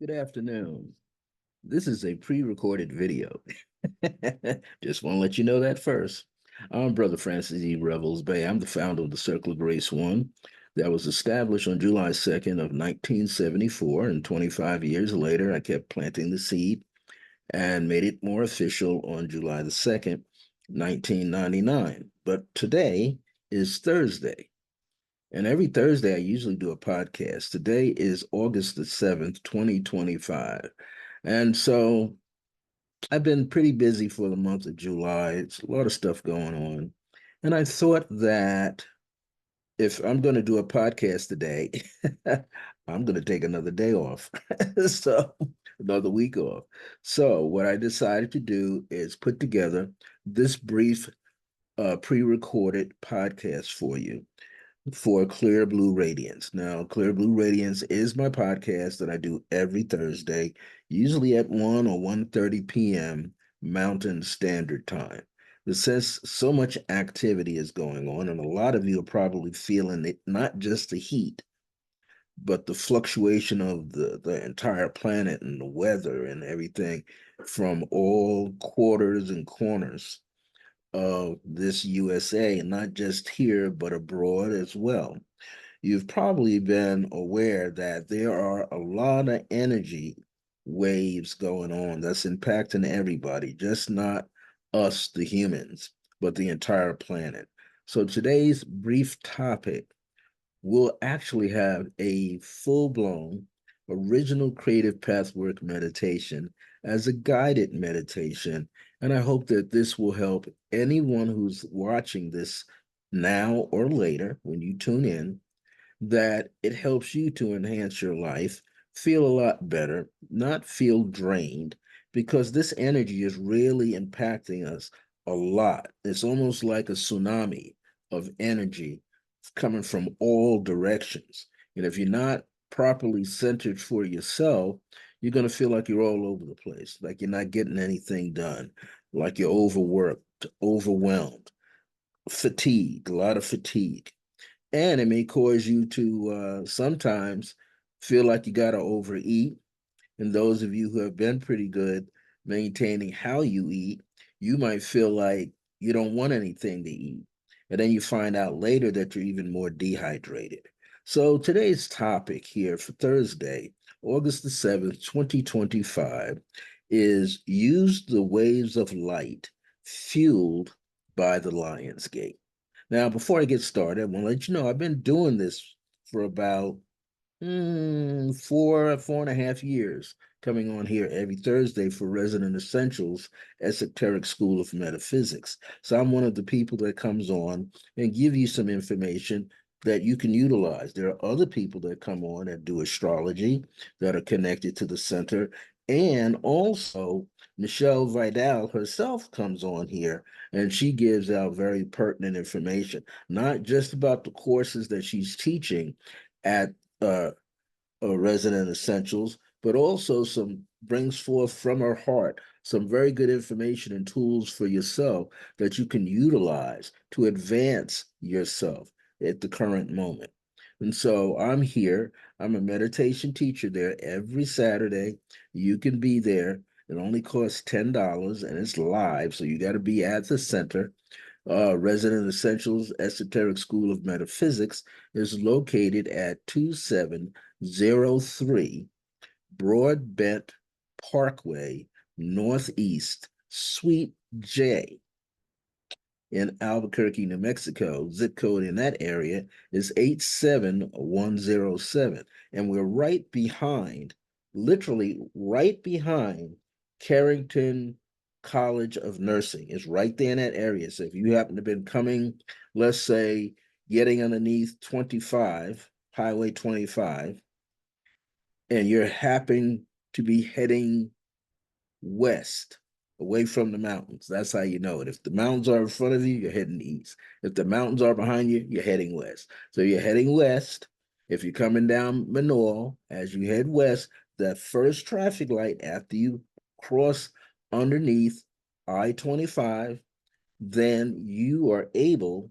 Good afternoon. This is a pre-recorded video. Just want to let you know that first. I'm Brother Francis E. Revels-Bey. I'm the founder of the Circle of Grace One that was established on July 2nd of 1974. And 25 years later, I kept planting the seed and made it more official on July the 2nd, 1999. But today is Thursday. And every Thursday, I usually do a podcast. Today is August the 7th, 2025. And so I've been pretty busy for the month of July. It's a lot of stuff going on. And I thought that if I'm going to do a podcast today, I'm going to take another day off. So, another week off. So, what I decided to do is put together this brief pre recorded podcast for you for Clear Blue Radiance. Now, Clear Blue Radiance is my podcast that I do every Thursday, usually at 1 or 1:30 p.m. Mountain Standard Time. Since so much activity is going on, and a lot of you are probably feeling it, not just the heat, but the fluctuation of the entire planet and the weather and everything from all quarters and corners of this USA, not just here, but abroad as well. You've probably been aware that there are a lot of energy waves going on that's impacting everybody, just not us, the humans, but the entire planet. So today's brief topic will actually have a full-blown original Creative Pathwork meditation as a guided meditation. And I hope that this will help anyone who's watching this now or later when you tune in, that it helps you to enhance your life, feel a lot better, not feel drained, because this energy is really impacting us a lot. It's almost like a tsunami of energy coming from all directions. And if you're not properly centered for yourself, you're going to feel like you're all over the place, like you're not getting anything done, like you're overworked, overwhelmed, fatigued, a lot of fatigue. And it may cause you to sometimes feel like you got to overeat. And those of you who have been pretty good maintaining how you eat, you might feel like you don't want anything to eat. And then you find out later that you're even more dehydrated. So today's topic here for Thursday, August the 7th, 2025, is use the waves of light fueled by the Lion's Gate. Now, before I get started, I want to let you know I've been doing this for about 4.5 years, coming on here every Thursday for Resident Essentials Esoteric School of Metaphysics. So I'm one of the people that comes on and give you some information that you can utilize. There are other people that come on that do astrology that are connected to the center. And also, Michelle Vidal herself comes on here and she gives out very pertinent information, not just about the courses that she's teaching at uh, Resident Essentials, but also some brings forth from her heart some very good information and tools for yourself that you can utilize to advance yourself at the current moment. And so I'm here. I'm a meditation teacher there every Saturday. You can be there. It only costs $10 and it's live. So you got to be at the center. Resident Essentials Esoteric School of Metaphysics is located at 2703 Broadbent Parkway, Northeast, Suite J in Albuquerque, New Mexico. Zip code in that area is 87107. And we're right behind, literally right behind Carrington College of Nursing. Is right there in that area. So if you happen to have been coming, let's say, getting underneath 25, Highway 25, and you're happen to be heading west, away from the mountains. That's how you know it. If the mountains are in front of you, you're heading east. If the mountains are behind you, you're heading west. So you're heading west. If you're coming down Manoa, as you head west, that first traffic light after you cross underneath I-25, then you are able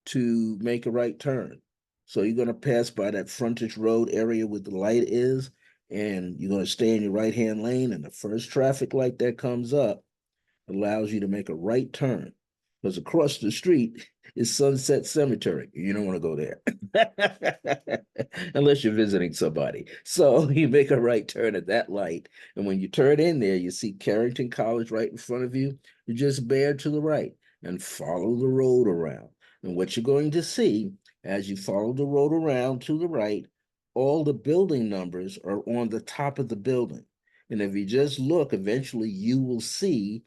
to make a right turn. So you're going to pass by that frontage road area where the light is, and you're going to stay in your right-hand lane, and the first traffic light that comes up allows you to make a right turn. Because across the street is Sunset Cemetery. You don't want to go there unless you're visiting somebody. So you make a right turn at that light. And when you turn in there, you see Carrington College right in front of you. You just bear to the right and follow the road around. And what you're going to see as you follow the road around to the right, all the building numbers are on the top of the building. And if you just look, eventually you will see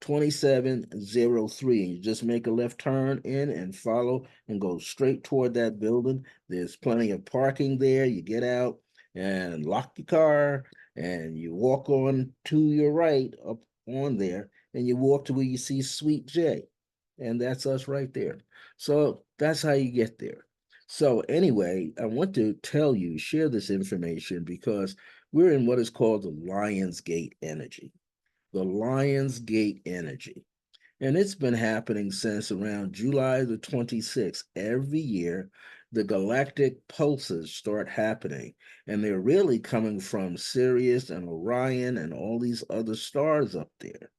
2703. You just make a left turn in and follow and go straight toward that building. There's plenty of parking there. You get out and lock your car and you walk on to your right up on there and you walk to where you see Suite J. And that's us right there. So that's how you get there. So anyway, I want to tell you, share this information because we're in what is called the Lion's Gate energy. The Lion's Gate energy. And it's been happening since around July the 26th. Every year, the galactic pulses start happening, and they're really coming from Sirius and Orion and all these other stars up there.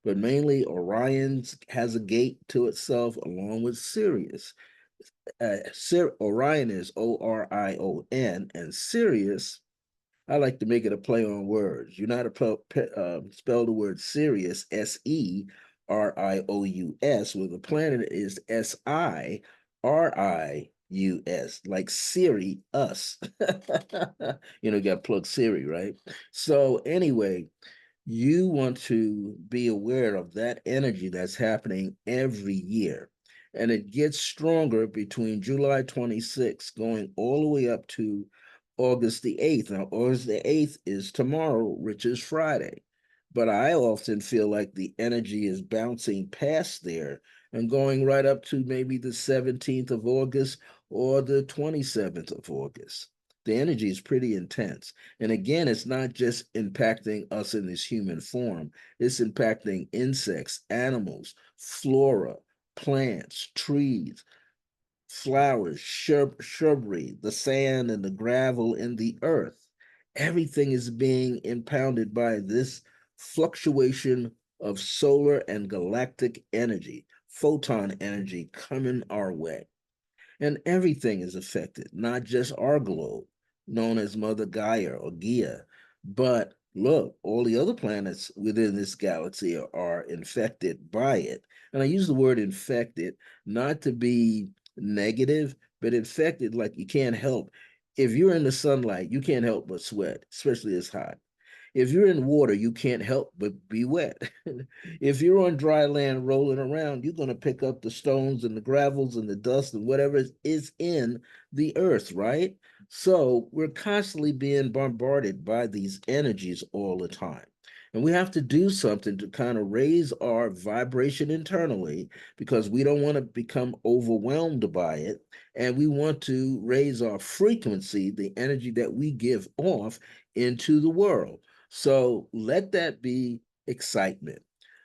But mainly, Orion has a gate to itself along with Sirius. Orion is Orion, and Sirius, I like to make it a play on words. You know how to spell the word Sirius, Serious, where the planet is Sirius, like Siri, us. You got to plug Siri, right? So anyway, you want to be aware of that energy that's happening every year. And it gets stronger between July 26th going all the way up to August the 8th. Now, August the 8th is tomorrow, which is Friday. But I often feel like the energy is bouncing past there and going right up to maybe the 17th of August or the 27th of August. The energy is pretty intense. And again, it's not just impacting us in this human form, it's impacting insects, animals, flora, plants, trees, flowers, shrubbery, the sand and the gravel in the earth. Everything is being impounded by this fluctuation of solar and galactic energy, photon energy coming our way. And everything is affected, not just our globe, known as Mother Gaia or Gaia, but look, all the other planets within this galaxy are infected by it. And I use the word infected not to be negative, but infected like you can't help. If you're in the sunlight, you can't help but sweat, especially it's hot. If you're in water, you can't help but be wet. If you're on dry land rolling around, you're going to pick up the stones and the gravels and the dust and whatever is in the earth, right? So we're constantly being bombarded by these energies all the time. And we have to do something to kind of raise our vibration internally because we don't want to become overwhelmed by it. And we want to raise our frequency, the energy that we give off into the world. So let that be excitement.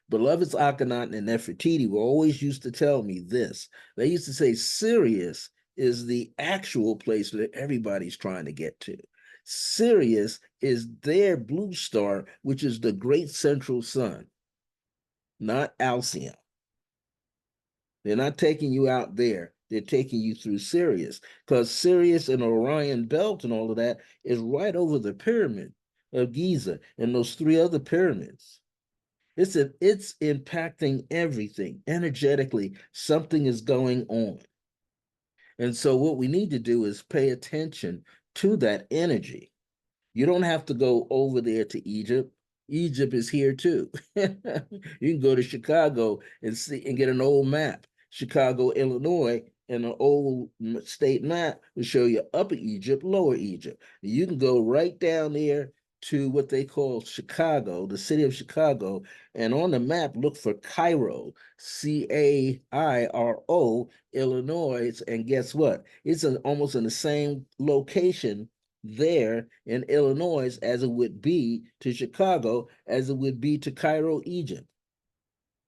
Beloveds Akhenaten and Nefertiti were always used to tell me this. They used to say Sirius is the actual place that everybody's trying to get to. Sirius is their blue star, which is the great central sun, not Alcyon. They're not taking you out there. They're taking you through Sirius because Sirius and Orion Belt and all of that is right over the pyramid of Giza and those three other pyramids. It's impacting everything energetically. Something is going on. And so what we need to do is pay attention to that energy. You don't have to go over there to Egypt. Egypt is here too. You can go to Chicago and see and get an old map. Chicago, Illinois, and an old state map will show you Upper Egypt, Lower Egypt. You can go right down there to what they call Chicago, the city of Chicago, and on the map look for Cairo, Cairo, Illinois, and guess what? It's almost in the same location there in Illinois as it would be to Chicago, as it would be to Cairo, Egypt.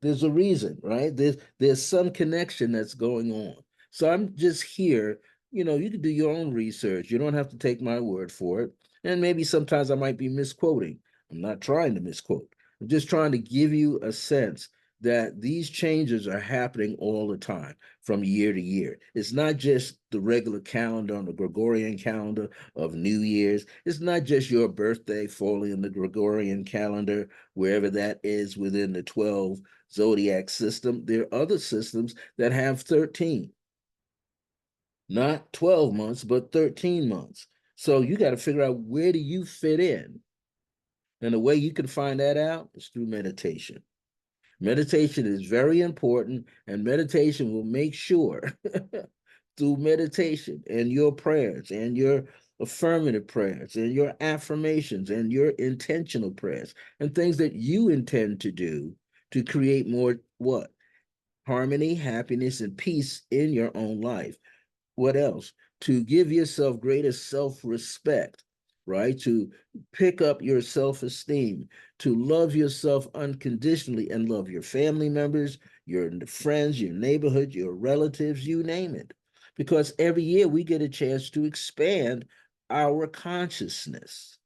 There's a reason, right? There's some connection that's going on. So I'm just here, you can do your own research. You don't have to take my word for it. And maybe sometimes I might be misquoting. I'm not trying to misquote. I'm just trying to give you a sense that these changes are happening all the time from year to year. It's not just the regular calendar on the Gregorian calendar of New Year's. It's not just your birthday falling in the Gregorian calendar, wherever that is within the 12 zodiac system. There are other systems that have 13, not 12 months, but 13 months. So you got to figure out, where do you fit in? And the way you can find that out is through meditation. Meditation is very important, and meditation will make sure through meditation and your prayers and your affirmative prayers and your affirmations and your intentional prayers and things that you intend to do to create more what? Harmony, happiness, and peace in your own life. What else? To give yourself greater self-respect, right? To pick up your self-esteem, to love yourself unconditionally and love your family members, your friends, your neighborhood, your relatives, you name it. Because every year we get a chance to expand our consciousness,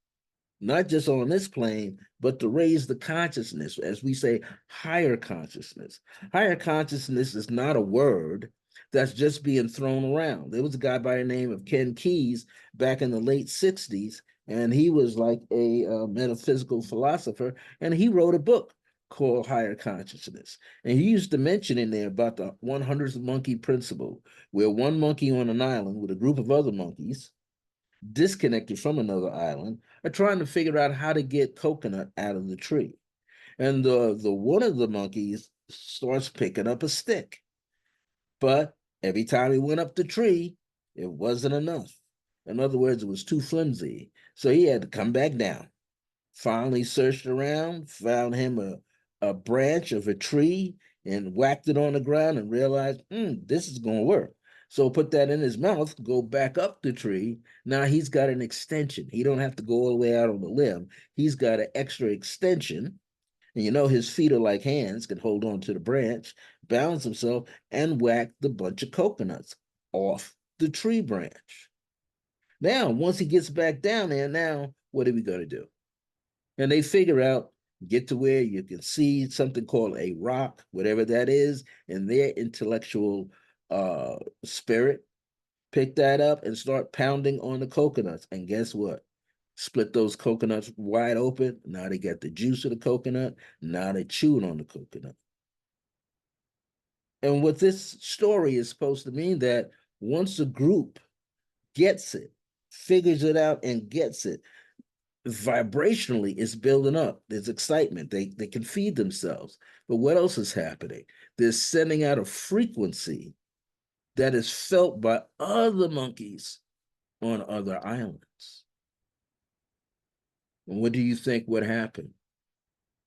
not just on this plane, but to raise the consciousness, as we say, higher consciousness. Higher consciousness is not a word that's just being thrown around. There was a guy by the name of Ken Keyes back in the late 60s, and he was like a metaphysical philosopher, and he wrote a book called Higher Consciousness. And he used to mention in there about the 100th monkey principle, where one monkey on an island with a group of other monkeys disconnected from another island are trying to figure out how to get coconut out of the tree. And the one of the monkeys starts picking up a stick. But every time he went up the tree, it wasn't enough. In other words, it was too flimsy. So he had to come back down. Finally searched around, found him a branch of a tree and whacked it on the ground and realized, this is going to work. So put that in his mouth, go back up the tree. Now he's got an extension. He don't have to go all the way out on the limb. He's got an extra extension. And his feet are like hands, can hold on to the branch, balance himself, and whack the bunch of coconuts off the tree branch. Now, once he gets back down there, now what are we going to do? And they figure out, get to where you can see something called a rock, whatever that is, in their intellectual spirit. Pick that up and start pounding on the coconuts. And guess what? Split those coconuts wide open. Now they got the juice of the coconut. Now they're chewing on the coconut. And what this story is supposed to mean, that once a group gets it, figures it out and gets it, vibrationally it's building up. There's excitement. They can feed themselves. But what else is happening? They're sending out a frequency that is felt by other monkeys on other islands. And what do you think would happen?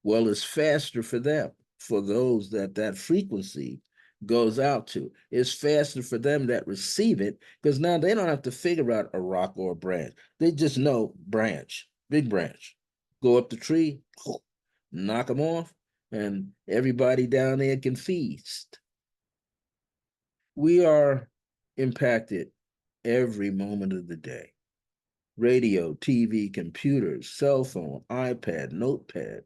Well, it's faster for them, for those that frequency goes out to. It's faster for them that receive it, because now they don't have to figure out a rock or a branch. They just know branch, big branch. Go up the tree, knock them off, and everybody down there can feast. We are impacted every moment of the day. Radio, TV, computers, cell phone, iPad, notepad,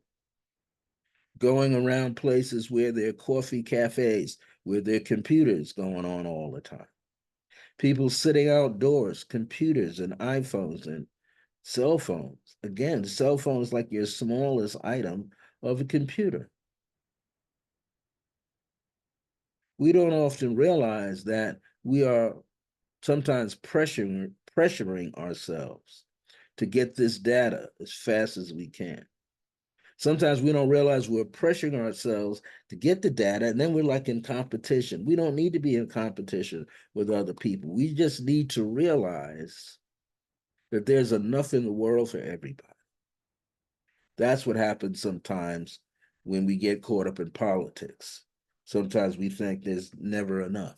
going around places where there are coffee cafes, where there are computers going on all the time. People sitting outdoors, computers and iPhones and cell phones. Again, cell phone is like your smallest item of a computer. We don't often realize that we are sometimes pressuring ourselves to get this data as fast as we can. Sometimes we don't realize we're pressuring ourselves to get the data, and then we're like in competition. We don't need to be in competition with other people. We just need to realize that there's enough in the world for everybody. That's what happens sometimes when we get caught up in politics. Sometimes we think there's never enough.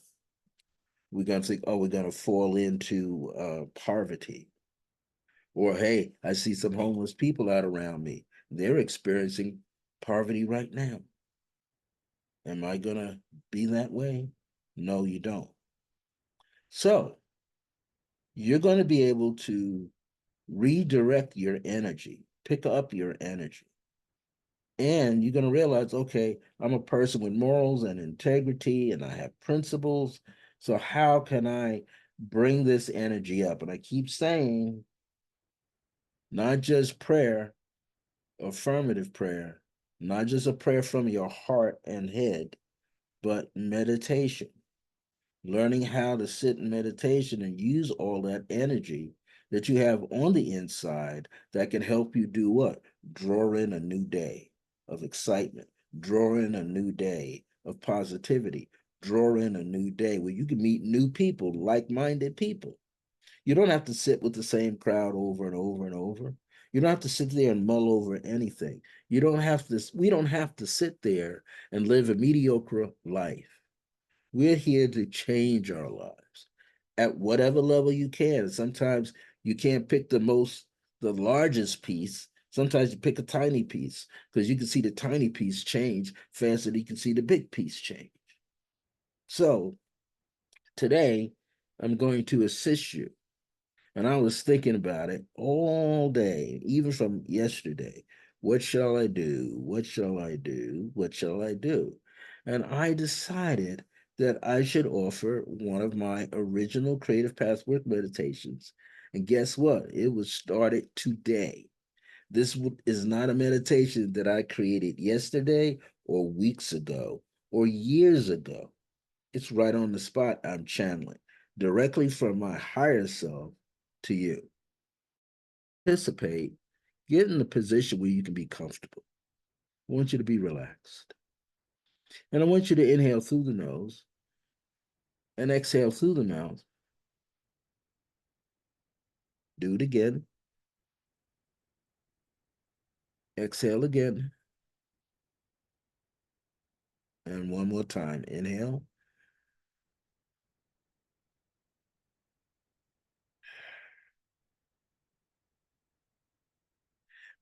We're going to think, oh, we're going to fall into poverty. Or, hey, I see some homeless people out around me. They're experiencing poverty right now. Am I going to be that way? No, you don't. So you're going to be able to redirect your energy, pick up your energy. And you're going to realize, okay, I'm a person with morals and integrity, and I have principles. So, how can I bring this energy up? And I keep saying, not just prayer, affirmative prayer, not just a prayer from your heart and head, but meditation. Learning how to sit in meditation and use all that energy that you have on the inside that can help you do what? Draw in a new day of excitement, draw in a new day of positivity, draw in a new day where you can meet new people, like-minded people. You don't have to sit with the same crowd over and over and over. You don't have to sit there and mull over anything. We don't have to sit there and live a mediocre life. We're here to change our lives at whatever level you can. Sometimes you can't pick the largest piece. Sometimes you pick a tiny piece because you can see the tiny piece change faster than you can see the big piece change. So today, I'm going to assist you. And I was thinking about it all day, even from yesterday. What shall I do? What shall I do? What shall I do? And I decided that I should offer one of my original Creative Pathwork meditations. And guess what? It was started today. This is not a meditation that I created yesterday or weeks ago or years ago. It's right on the spot. I'm channeling directly from my higher self to you. Participate, get in a position where you can be comfortable. I want you to be relaxed. And I want you to inhale through the nose and exhale through the mouth. Do it again. Exhale again. And one more time. Inhale.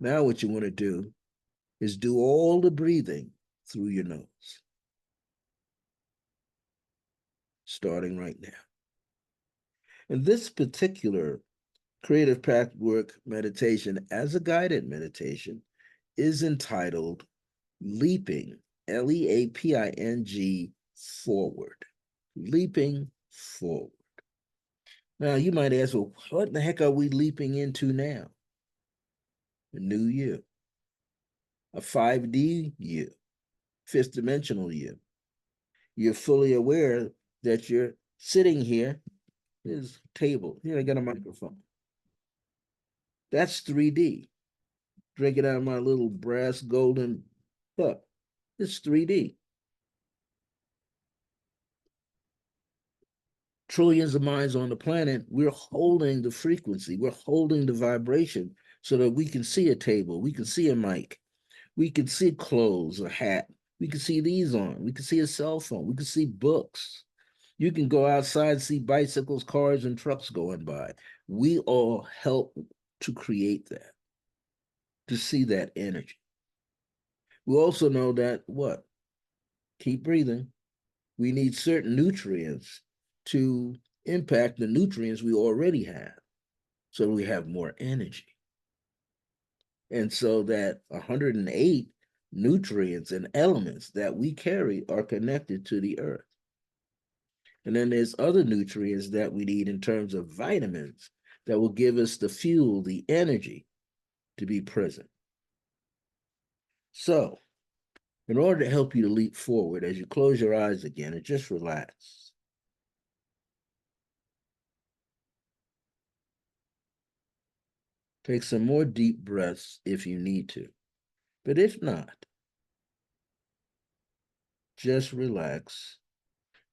Now, what you want to do is do all the breathing through your nose, starting right now. In this particular Creative Pathwork meditation, as a guided meditation, is entitled Leaping, Leaping, forward. Leaping forward. Now, you might ask, well, what the heck are we leaping into now? A new year, a 5D year, fifth dimensional year. You're fully aware that you're sitting here. Here's a table. Here, I got a microphone. That's 3D. Drinking out of my little brass golden cup. It's 3D. Trillions of minds on the planet, we're holding the frequency, we're holding the vibration so that we can see a table, we can see a mic, we can see clothes, a hat, we can see these on, we can see a cell phone, we can see books. You can go outside, see bicycles, cars, and trucks going by. We all help to create that, to see that energy. We also know that what? Keep breathing. We need certain nutrients to impact the nutrients we already have so we have more energy. And so that 108 nutrients and elements that we carry are connected to the earth. And then there's other nutrients that we need in terms of vitamins that will give us the fuel, the energy to be present. So, in order to help you to leap forward, as you close your eyes again and just relax, take some more deep breaths if you need to. But if not, just relax.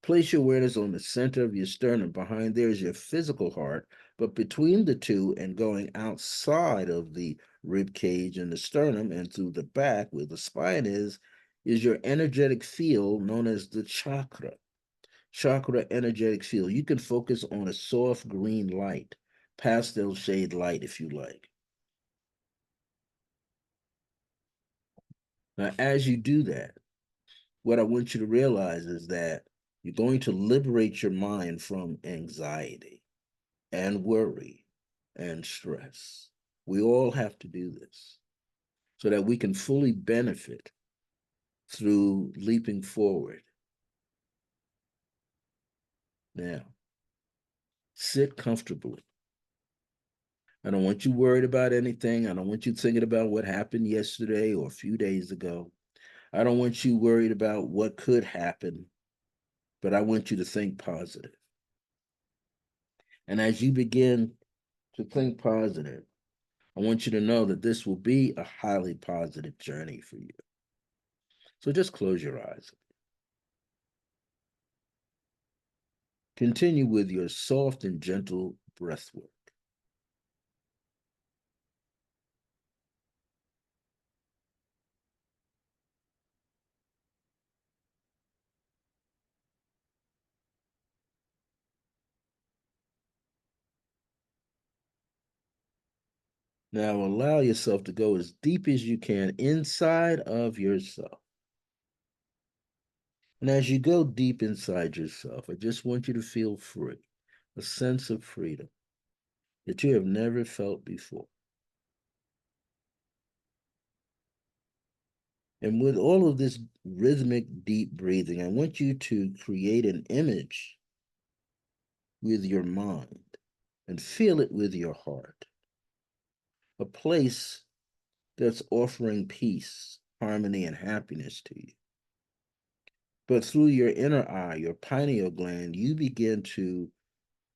Place your awareness on the center of your sternum. Behind there is your physical heart, but between the two and going outside of the rib cage and the sternum and through the back where the spine is your energetic field known as the chakra. Chakra energetic field. You can focus on a soft green light, pastel shade light if you like. Now, as you do that, what I want you to realize is that you're going to liberate your mind from anxiety and worry and stress. We all have to do this so that we can fully benefit through leaping forward. Now, sit comfortably. I don't want you worried about anything. I don't want you thinking about what happened yesterday or a few days ago. I don't want you worried about what could happen, but I want you to think positive. And as you begin to think positive, I want you to know that this will be a highly positive journey for you. So just close your eyes. Continue with your soft and gentle breath work. Now allow yourself to go as deep as you can inside of yourself. And as you go deep inside yourself, I just want you to feel free, a sense of freedom that you have never felt before. And with all of this rhythmic, deep breathing, I want you to create an image with your mind and feel it with your heart. A place that's offering peace, harmony, and happiness to you. But through your inner eye, your pineal gland, you begin to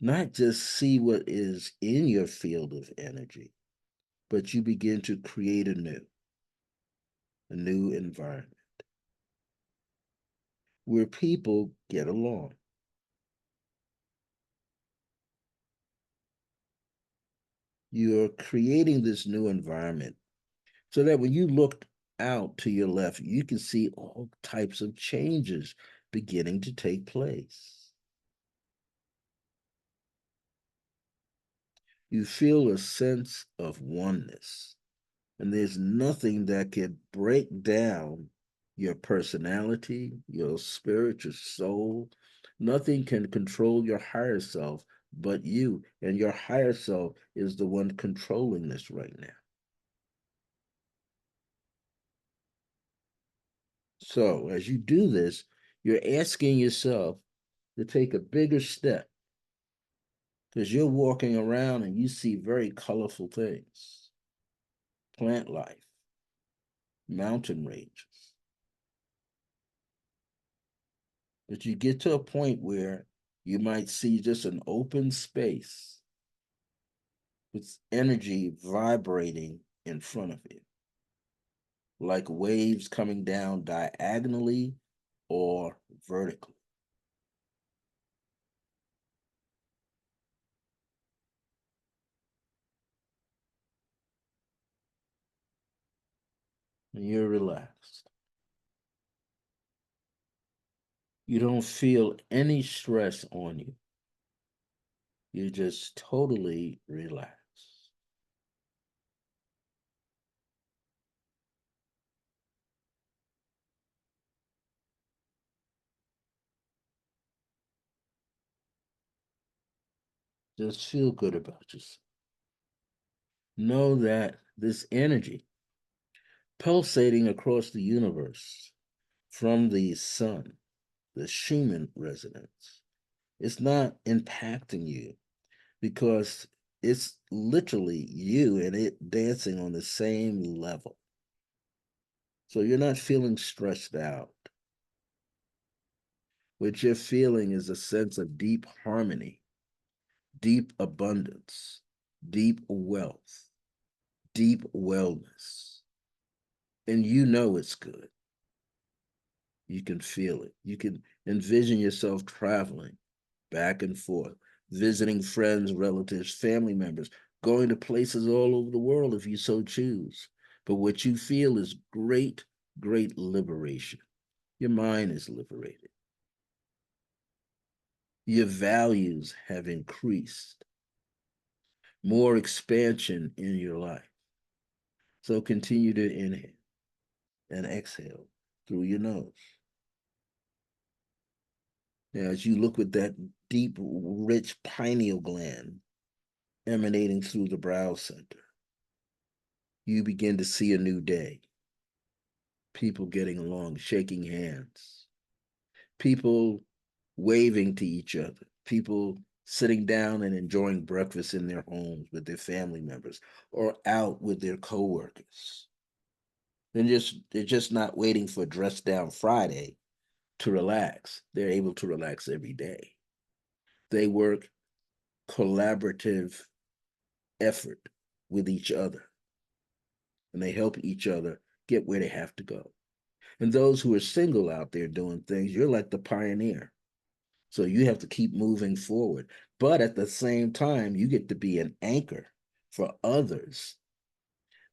not just see what is in your field of energy, but you begin to create a new environment where people get along. You're creating this new environment so that when you look out to your left, you can see all types of changes beginning to take place. You feel a sense of oneness, and there's nothing that can break down your personality, your spirit, your soul. Nothing can control your higher self but you, and your higher self is the one controlling this right now. So as you do this, you're asking yourself to take a bigger step because you're walking around and you see very colorful things, plant life, mountain ranges. But you get to a point where you might see just an open space with energy vibrating in front of you, like waves coming down diagonally or vertically. And you're relaxed. You don't feel any stress on you. You're just totally relaxed. Just feel good about yourself. Know that this energy pulsating across the universe from the sun, the Schumann resonance, it's not impacting you because it's literally you and it dancing on the same level. So you're not feeling stressed out. What you're feeling is a sense of deep harmony, deep abundance, deep wealth, deep wellness. And you know it's good. You can feel it. You can envision yourself traveling back and forth, visiting friends, relatives, family members, going to places all over the world if you so choose. But what you feel is great, great liberation. Your mind is liberated. Your values have increased. More expansion in your life. So continue to inhale and exhale through your nose. Now, as you look with that deep, rich pineal gland emanating through the brow center. You begin to see a new day. People getting along, shaking hands, people waving to each other, people sitting down and enjoying breakfast in their homes with their family members or out with their coworkers. They're just not waiting for dress down Friday to relax. They're able to relax every day. They work collaborative effort with each other, and they help each other get where they have to go. And those who are single out there doing things, you're like the pioneer. So you have to keep moving forward. But at the same time, you get to be an anchor for others.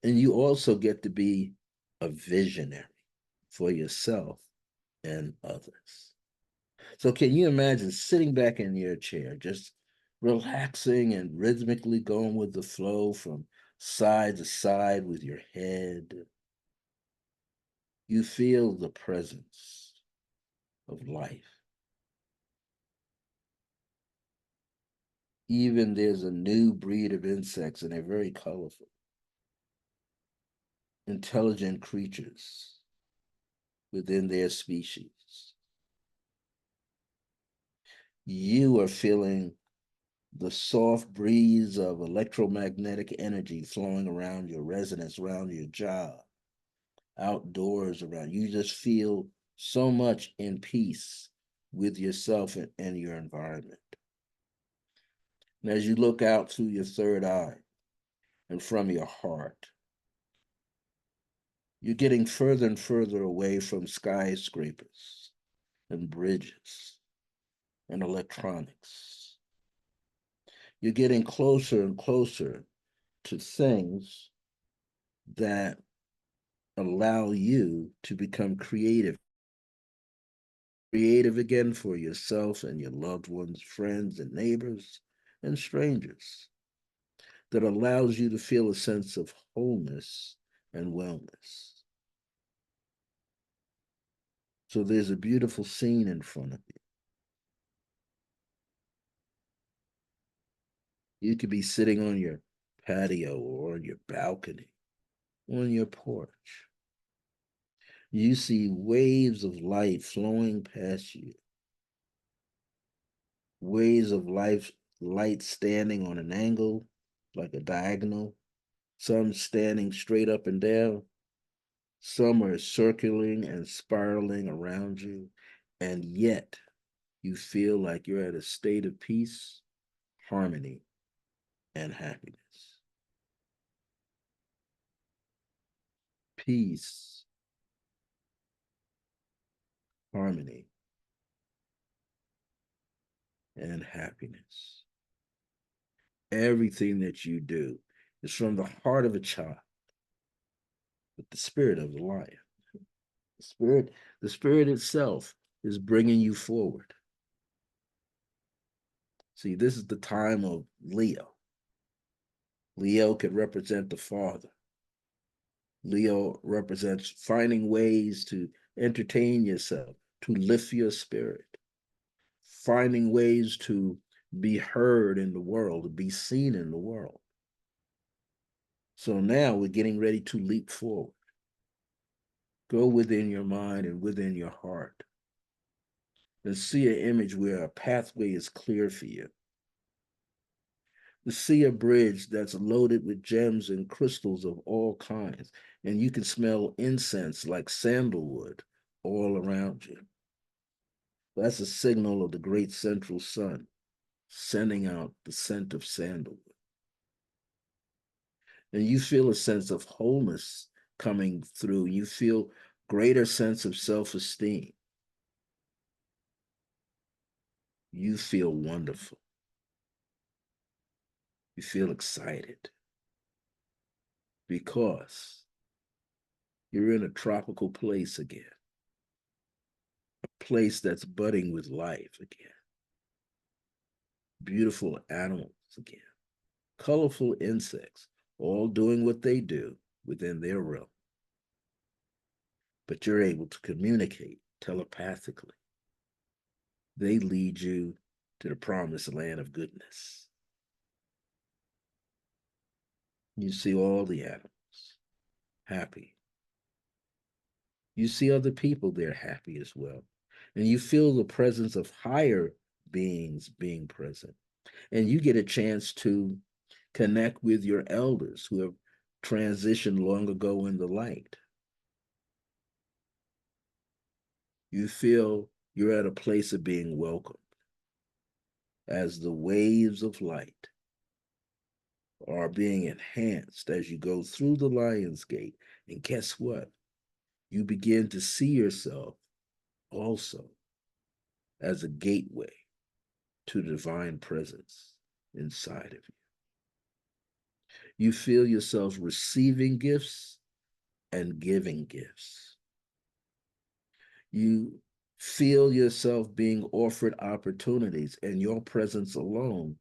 And you also get to be a visionary for yourself and others. So can you imagine sitting back in your chair, just relaxing and rhythmically going with the flow from side to side with your head? You feel the presence of life. Even there's a new breed of insects, and they're very colorful, intelligent creatures within their species. You are feeling the soft breeze of electromagnetic energy flowing around your residence, around your job, outdoors around. You just feel so much in peace with yourself and your environment. And as you look out through your third eye and from your heart, you're getting further and further away from skyscrapers and bridges and electronics. You're getting closer and closer to things that allow you to become creative. Creative again for yourself and your loved ones, friends and neighbors and strangers. That allows you to feel a sense of wholeness and wellness. So there's a beautiful scene in front of you. You could be sitting on your patio or on your balcony, on your porch. You see waves of light flowing past you, waves of light standing on an angle, like a diagonal, some standing straight up and down, some are circling and spiraling around you, and yet you feel like you're at a state of peace, harmony, and happiness. Peace, harmony, and happiness. Everything that you do is from the heart of a child with the spirit of the lion. The spirit itself is bringing you forward. See, this is the time of Leo. Leo can represent the father. Leo represents finding ways to entertain yourself, to lift your spirit, finding ways to be heard in the world, to be seen in the world. So now we're getting ready to leap forward. Go within your mind and within your heart and see an image where a pathway is clear for you. To see a bridge that's loaded with gems and crystals of all kinds, and you can smell incense like sandalwood all around you. That's a signal of the great central sun sending out the scent of sandalwood. And you feel a sense of wholeness coming through. You feel greater sense of self-esteem. You feel wonderful. You feel excited because you're in a tropical place again, a place that's budding with life again, beautiful animals again, colorful insects, all doing what they do within their realm. But you're able to communicate telepathically. They lead you to the promised land of goodness. You see all the animals happy. You see other people, they're happy as well. And you feel the presence of higher beings being present. And you get a chance to connect with your elders who have transitioned long ago in the light. You feel you're at a place of being welcomed as the waves of light are being enhanced as you go through the Lion's Gate. And guess what? You begin to see yourself also as a gateway to divine presence inside of you. You feel yourself receiving gifts and giving gifts. You feel yourself being offered opportunities, and your presence alone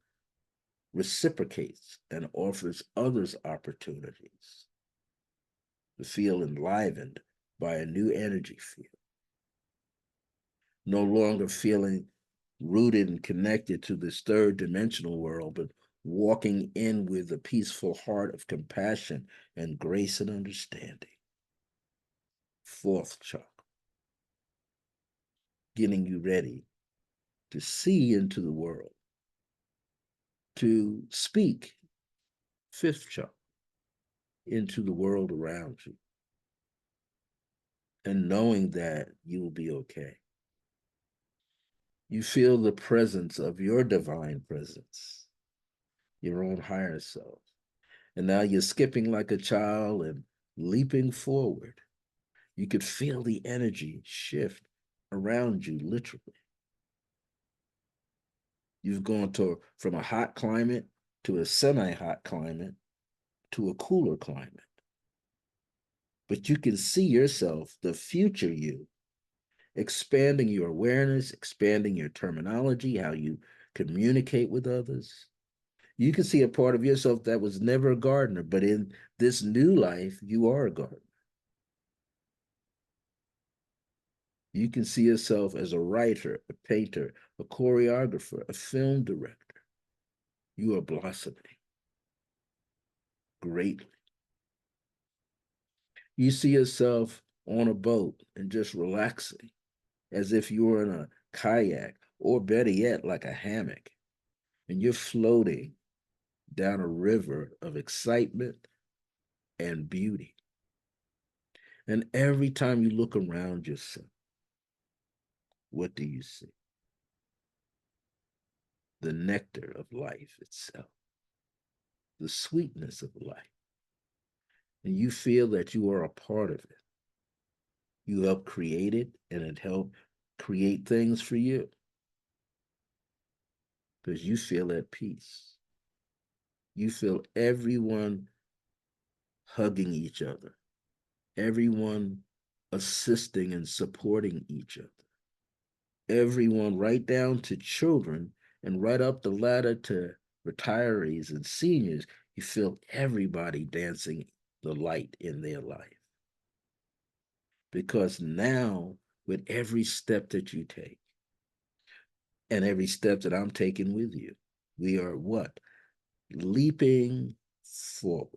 reciprocates and offers others opportunities to feel enlivened by a new energy field. No longer feeling rooted and connected to this third dimensional world, but walking in with a peaceful heart of compassion and grace and understanding. Fourth chakra, getting you ready to see into the world, to speak. Fifth chakra, into the world around you, and knowing that you will be okay. You feel the presence of your divine presence, your own higher self. And now you're skipping like a child and leaping forward. You could feel the energy shift around you, literally. You've gone from a hot climate to a semi-hot climate to a cooler climate. But you can see yourself, the future you, expanding your awareness, expanding your terminology, how you communicate with others. You can see a part of yourself that was never a gardener, but in this new life, you are a gardener. You can see yourself as a writer, a painter, a choreographer, a film director. You are blossoming greatly. You see yourself on a boat and just relaxing as if you were in a kayak, or better yet, like a hammock, and you're floating down a river of excitement and beauty. And every time you look around yourself, what do you see? The nectar of life itself, the sweetness of life. And you feel that you are a part of it. You help create it, and it helped create things for you because you feel at peace. You feel everyone hugging each other, everyone assisting and supporting each other, everyone right down to children and right up the ladder to retirees and seniors. You feel everybody dancing the light in their life. Because now, with every step that you take and every step that I'm taking with you, we are what? Leaping forward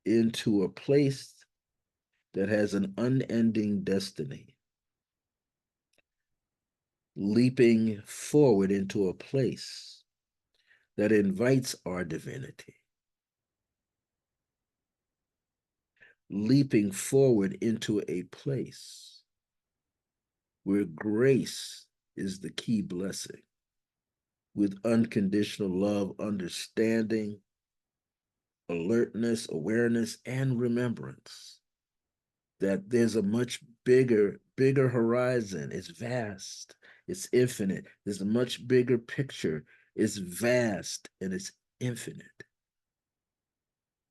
into a place that has an unending destiny, leaping forward into a place that invites our divinity, leaping forward into a place where grace is the key blessing, with unconditional love, understanding, alertness, awareness, and remembrance that there's a much bigger horizon. It's vast, it's infinite. There's a much bigger picture. It's vast and it's infinite.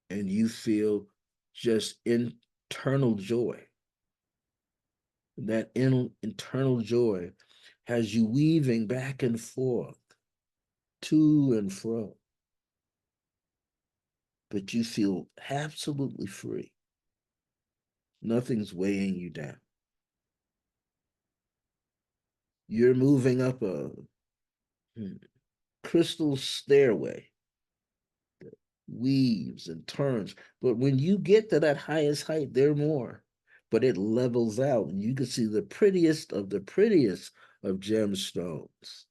And you feel just internal joy. And that internal joy has you weaving back and forth, to and fro. But you feel absolutely free. Nothing's weighing you down. You're moving up a crystal stairway that weaves and turns. But when you get to that highest height, there are more. But it levels out, and you can see the prettiest of gemstones.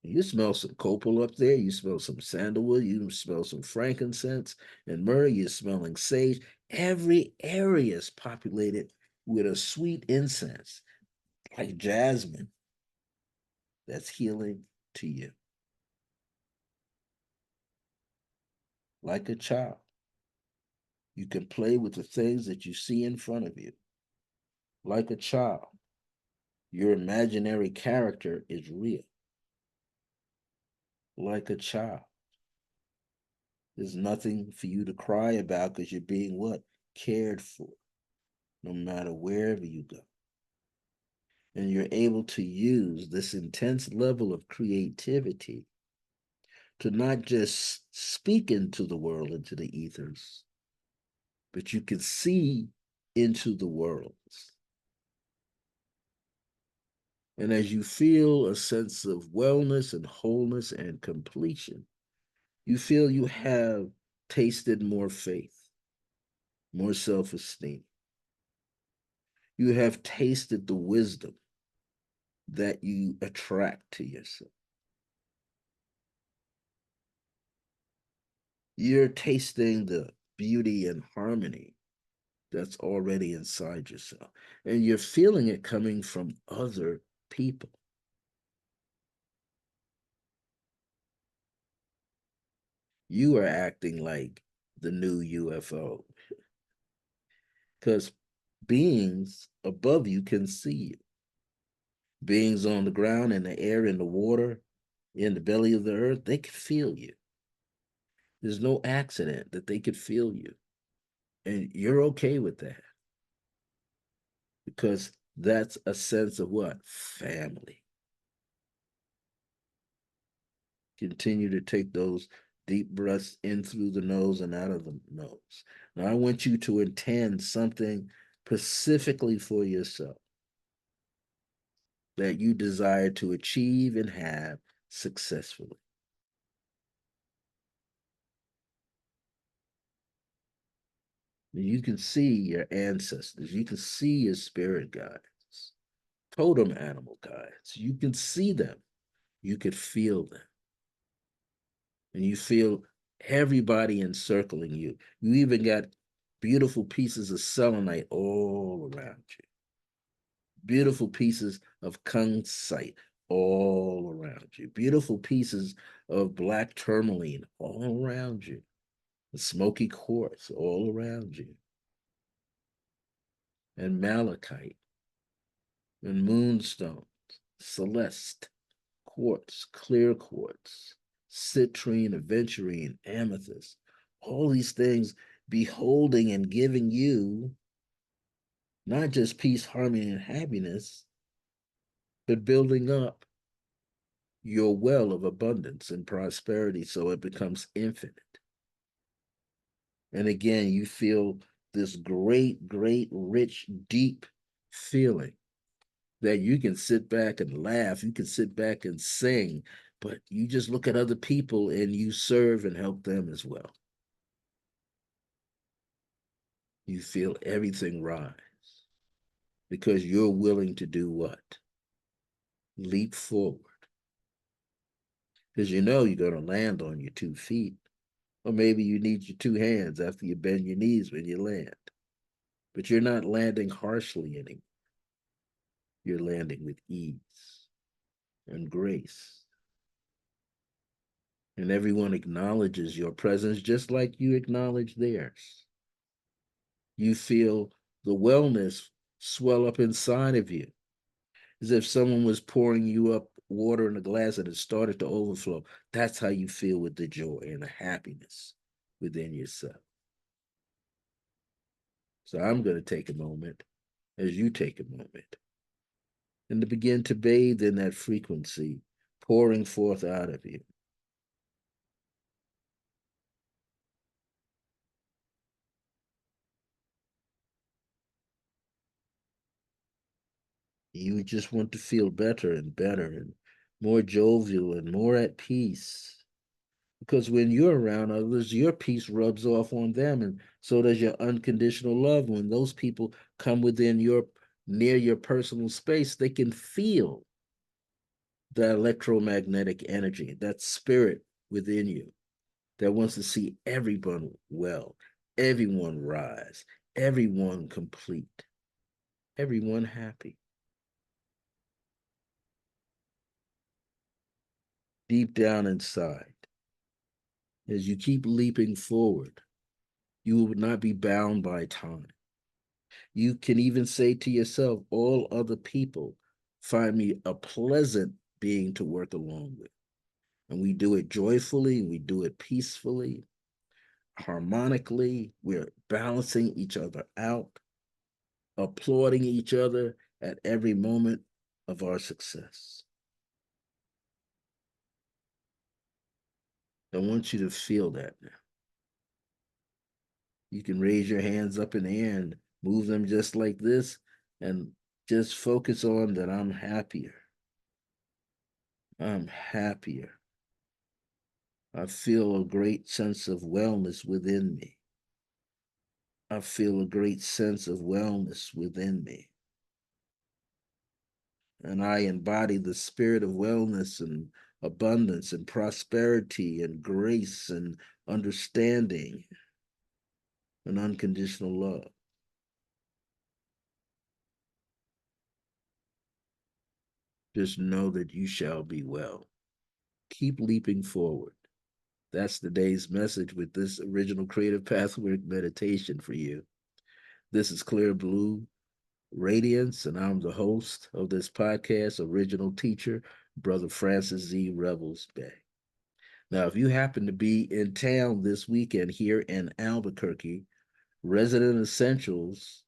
You smell some copal up there. You smell some sandalwood. You smell some frankincense and myrrh. You're smelling sage. Every area is populated with a sweet incense, like jasmine, that's healing to you. Like a child, you can play with the things that you see in front of you. Like a child, your imaginary character is real. Like a child, there's nothing for you to cry about because you're being what? Cared for, no matter wherever you go. And you're able to use this intense level of creativity to not just speak into the world, into the ethers, but you can see into the worlds. And as you feel a sense of wellness and wholeness and completion, you feel you have tasted more faith, more self esteem. You have tasted the wisdom that you attract to yourself. You're tasting the beauty and harmony that's already inside yourself. And you're feeling it coming from other people. You are acting like the new UFO because beings above you can see you. Beings on the ground, in the air, in the water, in the belly of the earth, they can feel you. There's no accident that they could feel you. And you're okay with that because that's a sense of what? Family. Continue to take those deep breaths in through the nose and out of the nose. Now, I want you to intend something specifically for yourself that you desire to achieve and have successfully. You can see your ancestors, you can see your spirit guides, totem animal guides. You can see them, you could feel them, and you feel everybody encircling you. You even got beautiful pieces of selenite all around you, beautiful pieces of kunzite all around you, beautiful pieces of black tourmaline all around you, the smoky quartz all around you, and malachite and moonstone, celeste, quartz, clear quartz, citrine, aventurine, amethyst, all these things beholding and giving you not just peace, harmony, and happiness, but building up your well of abundance and prosperity so it becomes infinite. And again, you feel this great, great, rich, deep feeling that you can sit back and laugh, you can sit back and sing, but you just look at other people and you serve and help them as well. You feel everything rise because you're willing to do what? Leap forward. Because you know you're going to land on your 2 feet. Or maybe you need your 2 hands after you bend your knees when you land. But you're not landing harshly anymore. You're landing with ease and grace. And everyone acknowledges your presence just like you acknowledge theirs. You feel the wellness swell up inside of you, as if someone was pouring you up water in a glass and it started to overflow. That's how you feel with the joy and the happiness within yourself. So I'm going to take a moment as you take a moment and to begin to bathe in that frequency pouring forth out of you. You just want to feel better and better and more jovial, and more at peace. Because when you're around others, your peace rubs off on them, and so does your unconditional love. When those people come within your near your personal space, they can feel that electromagnetic energy, that spirit within you that wants to see everyone well, everyone rise, everyone complete, everyone happy. Deep down inside, as you keep leaping forward, you will not be bound by time. You can even say to yourself, all other people find me a pleasant being to work along with. And we do it joyfully, we do it peacefully, harmonically. We're balancing each other out, applauding each other at every moment of our success. I want you to feel that now. You can raise your hands up in the air and move them just like this and just focus on that I'm happier. I'm happier. I feel a great sense of wellness within me. I feel a great sense of wellness within me. And I embody the spirit of wellness and abundance and prosperity and grace and understanding and unconditional love. Just know that you shall be well. Keep leaping forward. That's the day's message with this original Creative Pathwork Meditation for you. This is Clear Blue Radiance, and I'm the host of this podcast, original teacher, Brother Francis Z. Revels-Bey. Now, if you happen to be in town this weekend here in Albuquerque, Resident Essentials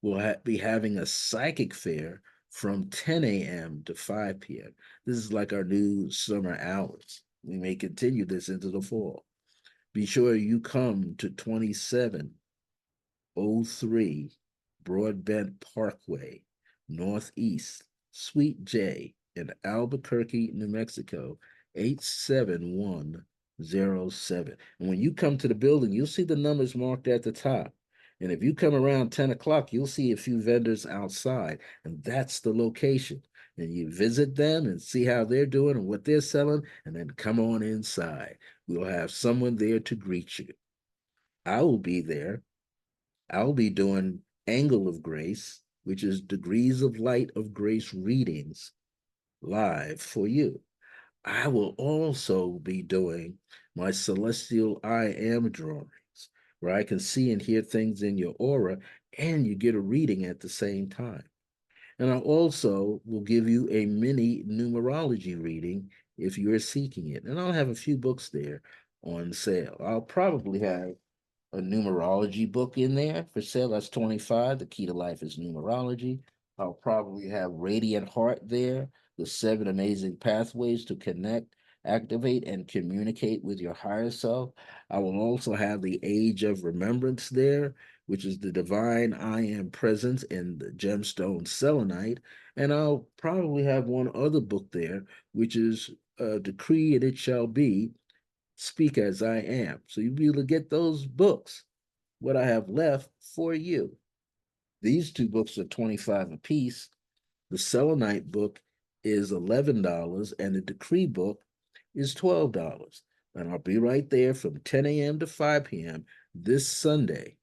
will be having a psychic fair from 10 a.m. to 5 p.m. This is like our new summer hours. We may continue this into the fall. Be sure you come to 2703 Broadbent Parkway, Northeast, Suite J in Albuquerque, New Mexico, 87107. And when you come to the building, you'll see the numbers marked at the top. And if you come around 10 o'clock, you'll see a few vendors outside, and that's the location. And you visit them and see how they're doing and what they're selling, and then come on inside. We'll have someone there to greet you. I will be there. I'll be doing Angle of Grace, which is Degrees of Light of Grace readings live for you. I will also be doing my Celestial I Am drawings, where I can see and hear things in your aura, and you get a reading at the same time. And I also will give you a mini numerology reading if you're seeking it. And I'll have a few books there on sale. I'll probably have a numerology book in there for sale. That's 25. The key to life is numerology. I'll probably have Radiant Heart there, the 7 amazing pathways to connect, activate, and communicate with your higher self. I will also have the Age of Remembrance there, which is the divine I am presence in the gemstone selenite. And I'll probably have one other book there, which is Decree and It Shall Be, Speak as I Am. So you'll be able to get those books, what I have left for you. These two books are 25 apiece. The Selenite book is $11, and the Decree book is $12. And I'll be right there from 10 a.m. to 5 p.m. this Sunday,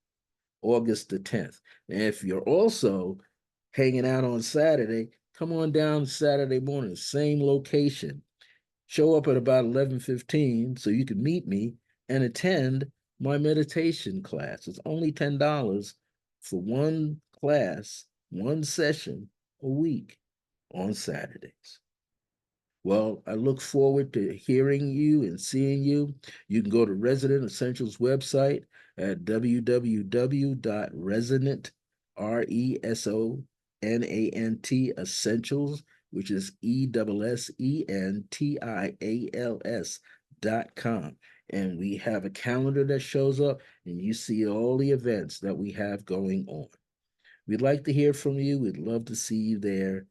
August the 10th. And if you're also hanging out on Saturday, come on down Saturday morning, same location. Show up at about 11:15 so you can meet me and attend my meditation class. It's only $10 for one class, one session a week on Saturdays. Well, I look forward to hearing you and seeing you. You can go to Resident Essentials website at www.resonant, RESONANT Essentials, which is ESSENTIALS.com. And we have a calendar that shows up, and you see all the events that we have going on. We'd like to hear from you. We'd love to see you there.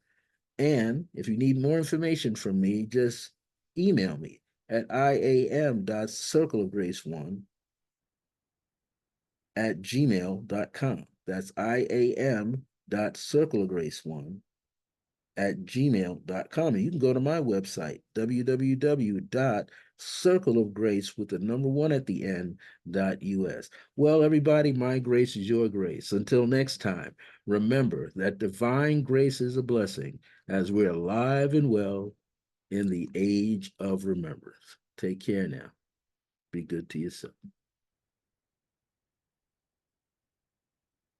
And if you need more information from me, just email me at iam.circleofgrace1@gmail.com. That's iam.circleofgrace1@gmail.com. And you can go to my website, www.circleofgrace with the number one at the end.us. Well, everybody, my grace is your grace. Until next time, remember that divine grace is a blessing as we're alive and well in the age of remembrance. Take care now. Be good to yourself.